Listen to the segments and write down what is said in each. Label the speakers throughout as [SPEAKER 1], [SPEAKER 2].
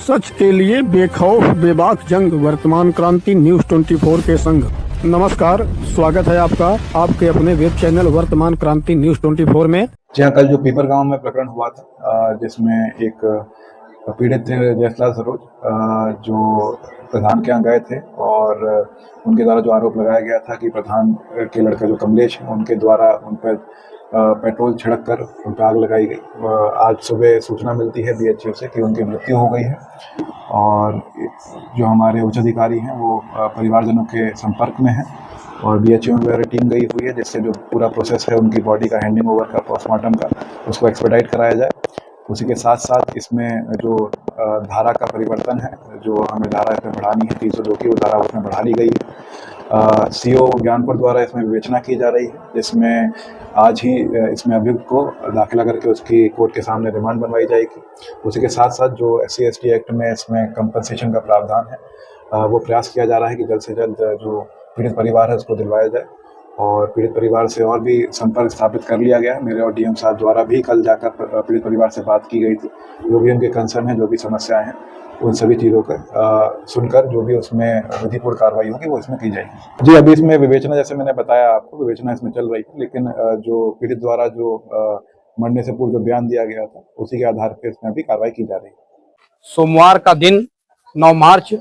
[SPEAKER 1] सच के लिए बेखौफ बेबाक जंग, वर्तमान क्रांति न्यूज 24 के संग। नमस्कार, स्वागत है आपका आपके अपने वेब चैनल वर्तमान क्रांति न्यूज 24 में।
[SPEAKER 2] जहाँ कल जो पीपर गांव में प्रकरण हुआ था, जिसमें एक पीड़ित थे जयसलाल सरोज, जो प्रधान के यहाँ गए थे और उनके द्वारा जो आरोप लगाया गया था कि प्रधान के लड़का जो कमलेश है उनके द्वारा उन पर पेट्रोल छिड़क कर उन पर आग लगाई गई। आज सुबह सूचना मिलती है बीएचयू से कि उनकी मृत्यु हो गई है और जो हमारे उच्च अधिकारी हैं वो परिवारजनों के संपर्क में हैं और बीएचयू में टीम गई हुई है, जिससे जो पूरा प्रोसेस है उनकी बॉडी का हैंडिंग ओवर का, पोस्टमार्टम का, उसको एक्सपेडाइट कराया जाए। उसी के साथ साथ इसमें जो धारा का परिवर्तन है, जो हमें धारा इसमें बढ़ानी है 302 की, वो धारा उसमें बढ़ा ली गई है। सीओ ज्ञानपुर द्वारा इसमें विवेचना की जा रही है, जिसमें आज ही इसमें अभियुक्त को दाखिला करके उसकी कोर्ट के सामने रिमांड बनवाई जाएगी। उसी के साथ साथ जो SC/ST एक्ट में इसमें कंपनसेशन का प्रावधान है, वो प्रयास किया जा रहा है कि जल्द से जल्द जो पीड़ित परिवार है उसको दिलवाया जाए। और पीड़ित परिवार से और भी संपर्क स्थापित कर लिया गया है। मेरे और डीएम साहब द्वारा भी कल जाकर पीड़ित परिवार से बात की गई थी। जो भी उनके कंसर्न है, जो भी समस्याएं हैं, उन सभी चीज़ों को सुनकर जो भी उसमें विधिपूर्ण कार्रवाई होगी वो इसमें की जाएगी। जी, अभी इसमें विवेचना, जैसे मैंने बताया आपको, विवेचना इसमें चल रही है, लेकिन जो पीड़ित द्वारा जो मरने से पूर्व जो बयान दिया गया था उसी के आधार पर इसमें अभी कार्रवाई की जा रही है।
[SPEAKER 3] सोमवार का दिन 9 मार्च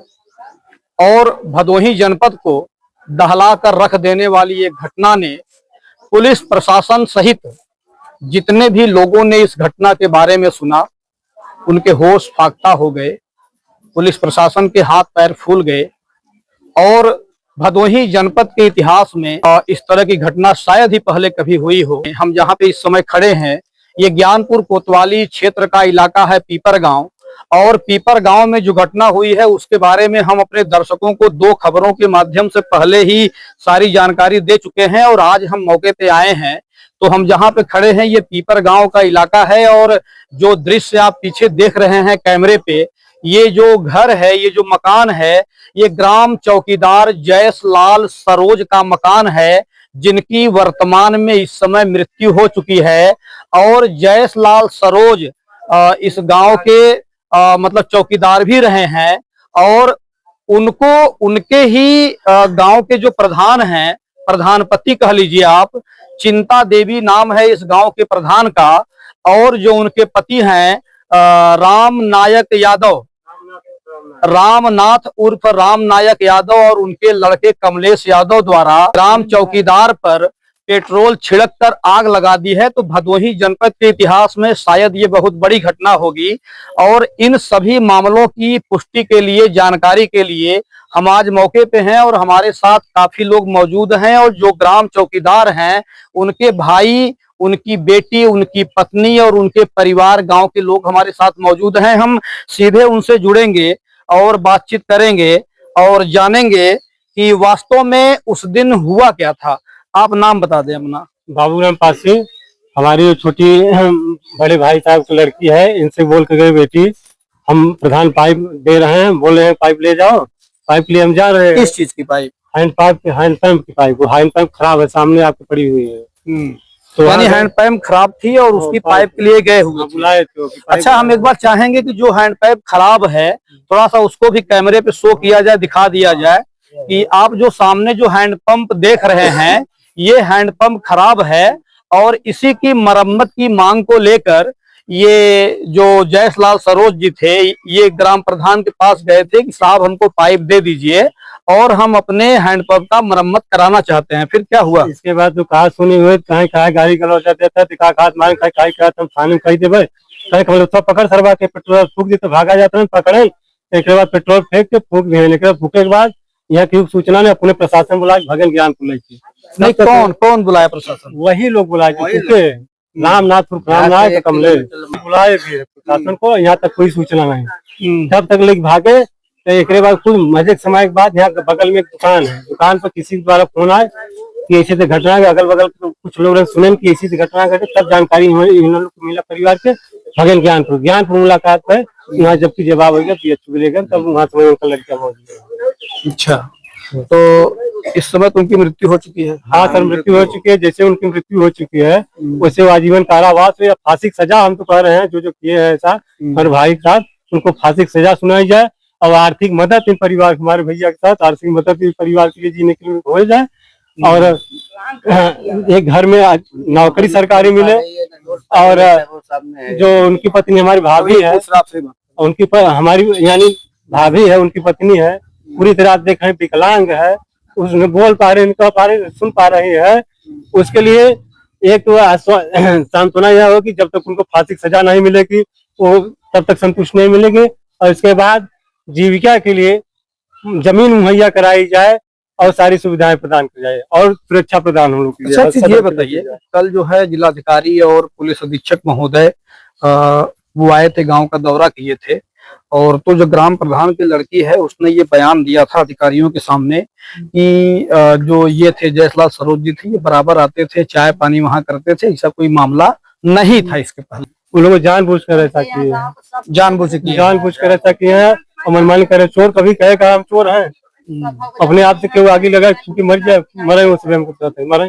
[SPEAKER 3] और भदोही जनपद को दहला कर रख देने वाली एक घटना ने पुलिस प्रशासन सहित जितने भी लोगों ने इस घटना के बारे में सुना उनके होश फाख्ता हो गए। पुलिस प्रशासन के हाथ पैर फूल गए और भदोही जनपद के इतिहास में इस तरह की घटना शायद ही पहले कभी हुई हो। हम जहाँ पे इस समय खड़े हैं, ये ज्ञानपुर कोतवाली क्षेत्र का इलाका है, पीपर गांव। और पीपर गांव में जो घटना हुई है उसके बारे में हम अपने दर्शकों को 2 खबरों के माध्यम से पहले ही सारी जानकारी दे चुके हैं और आज हम मौके पे आए हैं। तो हम जहां पे खड़े हैं ये पीपर गांव का इलाका है और जो दृश्य आप पीछे देख रहे हैं कैमरे पे, ये जो घर है, ये जो मकान है, ये ग्राम चौकीदार जयसलाल सरोज का मकान है, जिनकी वर्तमान में इस समय मृत्यु हो चुकी है। और जयसलाल सरोज इस गांव के मतलब चौकीदार भी रहे हैं और उनको उनके ही गांव के जो प्रधान हैं, प्रधानपति कह लीजिए आप, चिंता देवी नाम है इस गांव के प्रधान का। और जो उनके पति हैं राम नायक यादव, रामनाथ उर्फ राम नायक यादव, और उनके लड़के कमलेश यादव द्वारा ग्राम चौकीदार पर पेट्रोल छिड़क कर आग लगा दी है। तो भदोही जनपद के इतिहास में शायद ये बहुत बड़ी घटना होगी। और इन सभी मामलों की पुष्टि के लिए, जानकारी के लिए हम आज मौके पे हैं और हमारे साथ काफी लोग मौजूद हैं। और जो ग्राम चौकीदार हैं उनके भाई, उनकी बेटी, उनकी पत्नी और उनके परिवार, गांव के लोग हमारे साथ मौजूद हैं। हम सीधे उनसे जुड़ेंगे और बातचीत करेंगे और जानेंगे कि वास्तव में उस दिन हुआ क्या था। आप नाम बता दें अपना।
[SPEAKER 4] बाबूराम पासी, हमारी छोटी बड़े भाई साहब की लड़की है, इनसे बोल के गए बेटी हम प्रधान पाइप दे रहे हैं, बोल रहे हैं पाइप ले जाओ। पाइप लिए हम जा रहे हैं।
[SPEAKER 3] किस चीज की पाइप?
[SPEAKER 4] हैंडपंप की पाइप। वो हैंडपंप खराब है, सामने आपकी पड़ी हुई है।
[SPEAKER 3] तो यानी हैंडपंप खराब थी और उसकी पाइप के लिए गए हुए
[SPEAKER 4] बुलाए थे।
[SPEAKER 3] अच्छा, हम एक बार चाहेंगे कि जो हैंडपंप खराब है थोड़ा सा उसको भी कैमरे पे शो किया जाए, दिखा दिया जाए कि आप जो सामने जो हैंडपंप देख रहे हैं ये हैंडपंप खराब है और इसी की मरम्मत की मांग को लेकर ये जो जयसलाल सरोज जी थे ये ग्राम प्रधान के पास गए थे कि साहब हमको पाइप दे दीजिए और हम अपने हैंडपंप का मरम्मत कराना चाहते हैं। फिर क्या हुआ?
[SPEAKER 4] इसके बाद तो कहा सुनी हुई, कहा गाड़ी गलौजा देता था, कहा मांग खाई हम थाने में कही देवे, कहे पकड़ सरवा के पेट्रोल फूक दी तो भागा जाता है, पकड़े। एक बाद पेट्रोल फेंक के फूक भी, फूके के बाद यहाँ की सूचना ने अपने प्रशासन बुलाया, भगन ज्ञानपुर लेके।
[SPEAKER 3] नहीं, कौन बुलाया प्रशासन?
[SPEAKER 4] वही लोग बुलाए थे, रामनाथ कमलेश बुलाए थे प्रशासन को। यहाँ तक कोई सूचना नहीं, तब तक लेके भागे। तो एक बाद कुछ मजे समय के बाद यहाँ बगल में एक दुकान है, दुकान पर किसी द्वारा फोन आए कि ऐसी से घटना, अगल बगल कुछ लोग सुने कि ऐसी से घटना घटे, तब जानकारी मिला परिवार के। भगन ज्ञानपुर मुलाकात है, यहाँ जबकि जवाब होगा PHU लेगा, तब वहाँ समय उनका लड़का मौजूद है।
[SPEAKER 3] अच्छा, तो इस समय तो उनकी मृत्यु हो चुकी है?
[SPEAKER 4] हाँ सर, मृत्यु हो चुकी है। जैसे उनकी मृत्यु हो चुकी है वैसे आजीवन कारावास या फांसी की सजा हम तो कह रहे हैं, जो किए हैं ऐसा हर भाई साहब उनको फांसी की सजा सुनाई जाए और आर्थिक मदद इन परिवार, हमारे भैया के साथ आर्थिक मदद इस परिवार के लिए जीने के लिए हो जाए, और एक घर में नौकरी सरकारी मिले, और जो उनकी पत्नी हमारी भाभी है, उनकी हमारी यानी भाभी है, उनकी पत्नी है, पूरी तरह देखें विकलांग है, उसने बोल पा रहे, निकल पा रहे, सुन पा रही है, उसके लिए एक सांत्वना यह हो कि जब तक उनको फांसी की सजा नहीं मिलेगी वो तब तक संतुष्ट नहीं मिलेंगे, और इसके बाद जीविका के लिए जमीन मुहैया कराई जाए और सारी सुविधाएं प्रदान की जाए और सुरक्षा प्रदान हो।
[SPEAKER 3] अच्छा चीज ये बताइए, कल जो है जिलाधिकारी और पुलिस अधीक्षक महोदय वो आए थे, गांव का दौरा किए थे, और तो जो ग्राम प्रधान की लड़की है उसने ये बयान दिया था अधिकारियों के सामने कि जो ये थे जयसलाल सरोज जी थे, ये बराबर आते थे, चाय पानी वहां करते थे, ऐसा कोई मामला नहीं था इसके पहले।
[SPEAKER 4] उन लोगों जानबूझ कर ऐसा किए,
[SPEAKER 3] जानबूझ
[SPEAKER 4] कर ऐसा किए हैं, और मनमानी करे। चोर कभी कहेगा हम चोर हैं, अपने आप से क्यों आगे लगा, क्योंकि मर जाए, मरे उसमें हम करते मरे।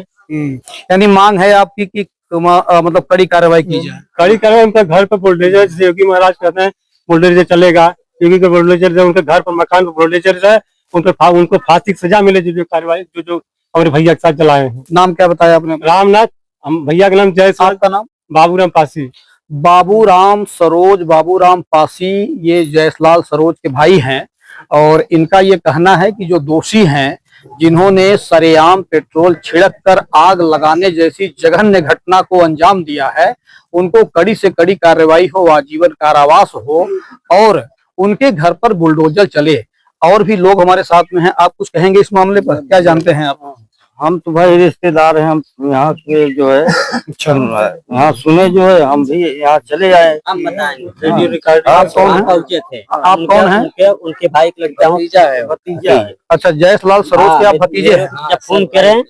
[SPEAKER 3] यानी मांग है आपकी कि मतलब कड़ी कार्रवाई की जाए।
[SPEAKER 4] कड़ी कार्रवाई, उनका घर पर बुलडोजर, जैसे योगी महाराज कहते हैं बुलडोजर चलेगा, योगी का बुलडोजर, उनके घर पर मकान पर बुलडोजर है, उनको फांसी की सजा मिले, जो कार्रवाई जो हमारे भैया के साथ चलाए हैं।
[SPEAKER 3] नाम क्या बताया आपने?
[SPEAKER 4] रामनाथ, हम भैया का नाम जयसलाल,
[SPEAKER 3] का नाम
[SPEAKER 4] बाबूराम पासी।
[SPEAKER 3] बाबूराम सरोज, बाबूराम पासी ये जयसलाल सरोज के भाई हैं, और इनका ये कहना है कि जो दोषी हैं, जिन्होंने सरेआम पेट्रोल छिड़क कर आग लगाने जैसी जघन्य घटना को अंजाम दिया है, उनको कड़ी से कड़ी कार्रवाई हो, आजीवन कारावास हो, और उनके घर पर बुलडोजर चले। और भी लोग हमारे साथ में हैं, आप कुछ कहेंगे इस मामले पर? क्या जानते हैं आप?
[SPEAKER 5] हम तो भाई रिश्तेदार हैं, हम यहाँ के जो है यहाँ सुने जो है, हम भी यहाँ चले आए।
[SPEAKER 6] हम बताएंगे रिकॉर्ड।
[SPEAKER 3] आप कौन हैं?
[SPEAKER 6] पहुंचे थे।
[SPEAKER 3] आप कौन हैं?
[SPEAKER 6] उनके भाई के लगता है
[SPEAKER 5] भतीजा है।
[SPEAKER 3] अच्छा, जयसलाल सरोज के आप भतीजे हैं?
[SPEAKER 6] जब फोन करें,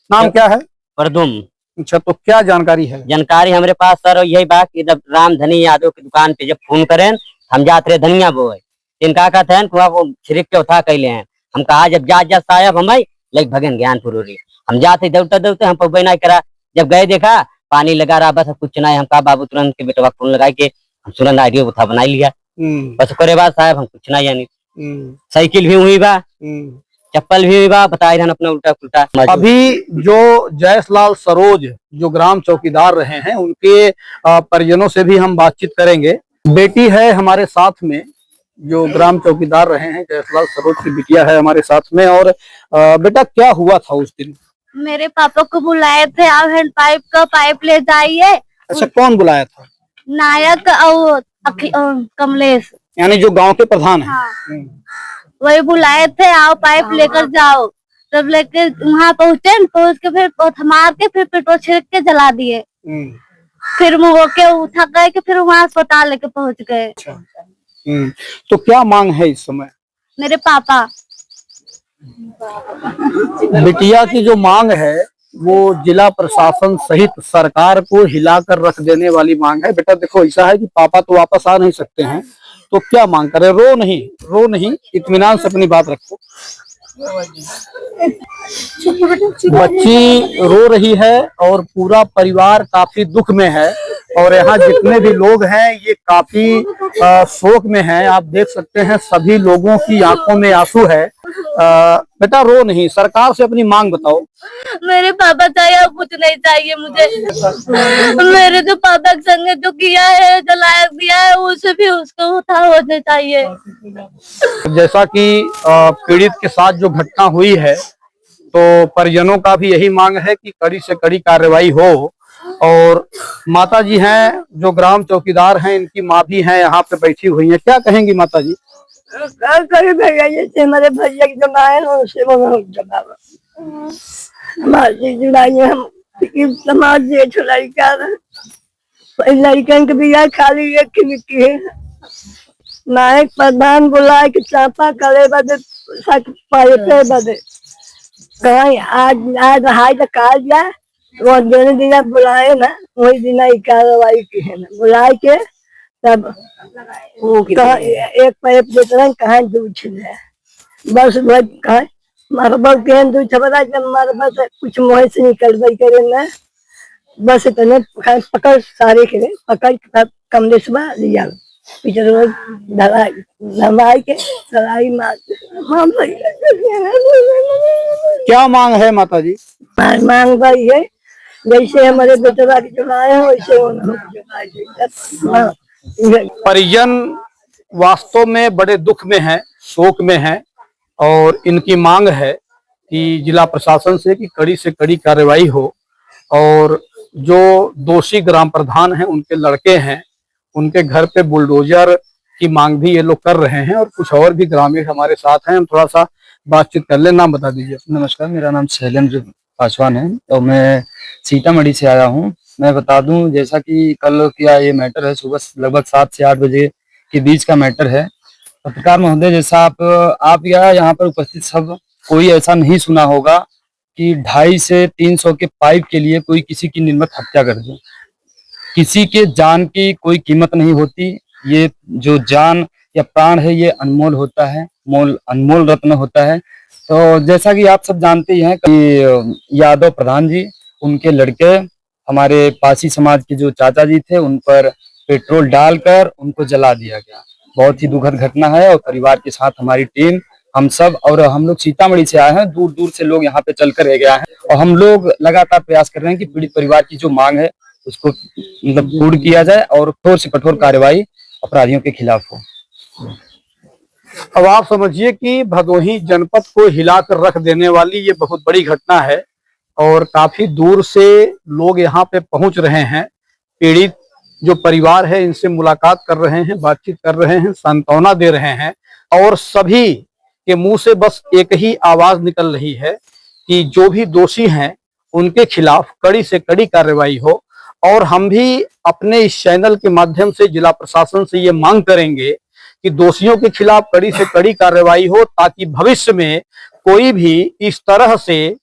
[SPEAKER 3] नाम क्या है?
[SPEAKER 6] परदुम।
[SPEAKER 3] अच्छा, तो क्या जानकारी है?
[SPEAKER 6] जानकारी हमारे पास सर यही बात कि जब रामधनी यादव की दुकान पे जब फोन करें, हम जाते रहे धनिया बोए, इनका कहते हैं वो छिड़क के उठा कैले हैं। हम कहा जब जा साहब हम लाइक भगन ज्ञानपुर हो रही, हम जाते दौड़ते हम पहुंच नहीं करा। जब गए देखा पानी लगा रहा, बस कुछ नहीं। हम कहा बाबू तुरंत के बेटवा फोन लगा के हम तुरंत आइडियो उठा बना लिया। बस करे बाद साहब हम कुछ नहीं जानी। साइकिल भी हुई बा, चप्पल भी हुई बा, बताए अपना उल्टा पुल्टा।
[SPEAKER 3] अभी जो जयसलाल सरोज जो ग्राम चौकीदार रहे हैं, उनके परिजनों से भी हम बातचीत करेंगे। बेटी है हमारे साथ में, जो ग्राम चौकीदार रहे हैं, जयसलाल सरोज की बिटिया है हमारे साथ में। और बेटा क्या हुआ था उस दिन?
[SPEAKER 7] मेरे पापा को बुलाए थे, आप हैंड पाइप का पाइप ले जाइए।
[SPEAKER 3] अच्छा, कौन बुलाया था?
[SPEAKER 7] नायक और कमलेश,
[SPEAKER 3] यानी जो गांव के प्रधान हैं।
[SPEAKER 7] हाँ। वही बुलाए थे, आओ पाइप लेकर जाओ। तब लेके वहाँ पहुँचे, पहुँच के फिर थमार के फिर पेट्रोल छिड़क के जला दिए। फिर वो के उठा गए कि फिर वहाँ अस्पताल लेके पहुँच गए।
[SPEAKER 3] तो क्या मांग है इस समय?
[SPEAKER 7] मेरे पापा,
[SPEAKER 3] बिटिया की जो मांग है वो जिला प्रशासन सहित सरकार को हिलाकर रख देने वाली मांग है। बेटा देखो, ऐसा है कि पापा तो वापस आ नहीं सकते हैं, तो क्या मांग करे? रो नहीं, इत्मीनान से अपनी बात रखो। बच्ची रो रही है और पूरा परिवार काफी दुख में है, और यहाँ जितने भी लोग हैं ये काफी शोक में हैं। आप देख सकते हैं सभी लोगों की आंखों में आंसू है। बेटा रो नहीं, सरकार से अपनी मांग बताओ।
[SPEAKER 7] मेरे पापा चाहिए और कुछ नहीं चाहिए मुझे। मेरे जो पापा के संग जो किया है, जलाया दिया है, उसे भी उसको उठा होना चाहिए।
[SPEAKER 3] जैसा कि पीड़ित के साथ जो घटना हुई है, तो परिजनों का भी यही मांग है कि कड़ी से कड़ी कार्रवाई हो। और माता जी हैं जो ग्राम चौकीदार हैं, इनकी माँ भी हैं, यहाँ पे बैठी हुई हैं। क्या कहेंगी माता जी?
[SPEAKER 8] भैया जैसे हमारे भैया की जमाए उनसे हमारी जुड़ाई हम समाज जेठ लड़कन के बिया खाली एक की है। नायक प्रधान बुलाए कि चापा करे बदे पाए बदे कहा आज हाई तक काल जाए, वो दोनों दिन बुलाए ना, वही दिन कार्रवाई की है ना, बुलाए के तब कहा एक पाइप देते कहा दूध है, बस कहा मरबल के दूध छपा मरबल से कुछ मुँह से निकल गई करे ना, बस इतने पकड़ सारे के पकड़ कमलेश लिया। पिछले रोज दवाई के दवाई मारते।
[SPEAKER 3] क्या मांग है माता जी?
[SPEAKER 8] मांग भाई है जैसे हमारे बेटवा की चुनाव है वैसे
[SPEAKER 3] परिजन वास्तव में बड़े दुख में है, शोक में है और इनकी मांग है कि जिला प्रशासन से कि कड़ी से कड़ी कार्रवाई हो और जो दोषी ग्राम प्रधान हैं उनके लड़के हैं उनके घर पे बुलडोजर की मांग भी ये लोग कर रहे हैं और कुछ और भी ग्रामीण हमारे साथ हैं। हम थोड़ा सा बातचीत कर ले। नाम बता दीजिए।
[SPEAKER 9] नमस्कार, मेरा नाम शैलेंद्र पासवान है और मैं सीतामढ़ी से आया हूं। मैं बता दूं जैसा कि कल क्या ये मैटर है, सुबह लगभग 7 से 8 बजे के बीच का मैटर है। पत्रकार महोदय, जैसा आप या यहाँ पर उपस्थित सब कोई ऐसा नहीं सुना होगा कि 250 से 300 के पाइप के लिए कोई किसी की निर्मम हत्या कर दे। किसी के जान की कोई कीमत नहीं होती। ये जो जान या प्राण है ये अनमोल होता है, अनमोल रत्न होता है। तो जैसा कि आप सब जानते ही हैं कि यादव प्रधान जी, उनके लड़के हमारे पासी समाज के जो चाचा जी थे उन पर पेट्रोल डालकर उनको जला दिया गया। बहुत ही दुखद घटना है और परिवार के साथ हमारी टीम, हम सब और हम लोग सीतामढ़ी से आए हैं, दूर दूर से लोग यहाँ पे चलकर रह गया है और हम लोग लगातार प्रयास कर रहे हैं कि पीड़ित परिवार की जो मांग है उसको मतलब पूर्ण किया जाए और कठोर से कठोर कार्रवाई अपराधियों के खिलाफ हो।
[SPEAKER 3] अब आप समझिए कि भदोही जनपद को हिलाकर रख देने वाली ये बहुत बड़ी घटना है और काफी दूर से लोग यहाँ पे पहुंच रहे हैं। पीड़ित जो परिवार है इनसे मुलाकात कर रहे हैं, बातचीत कर रहे हैं, सांत्वना दे रहे हैं और सभी के मुंह से बस एक ही आवाज निकल रही है कि जो भी दोषी हैं उनके खिलाफ कड़ी से कड़ी कार्रवाई हो। और हम भी अपने इस चैनल के माध्यम से जिला प्रशासन से ये मांग करेंगे कि दोषियों के खिलाफ कड़ी से कड़ी कार्रवाई हो ताकि भविष्य में कोई भी इस तरह से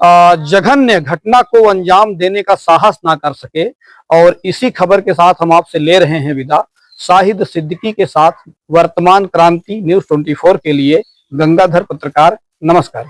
[SPEAKER 3] जघन्य घटना को अंजाम देने का साहस ना कर सके। और इसी खबर के साथ हम आपसे ले रहे हैं विदा। शाहिद सिद्दीकी के साथ वर्तमान क्रांति न्यूज़ 24 के लिए गंगाधर पत्रकार। नमस्कार।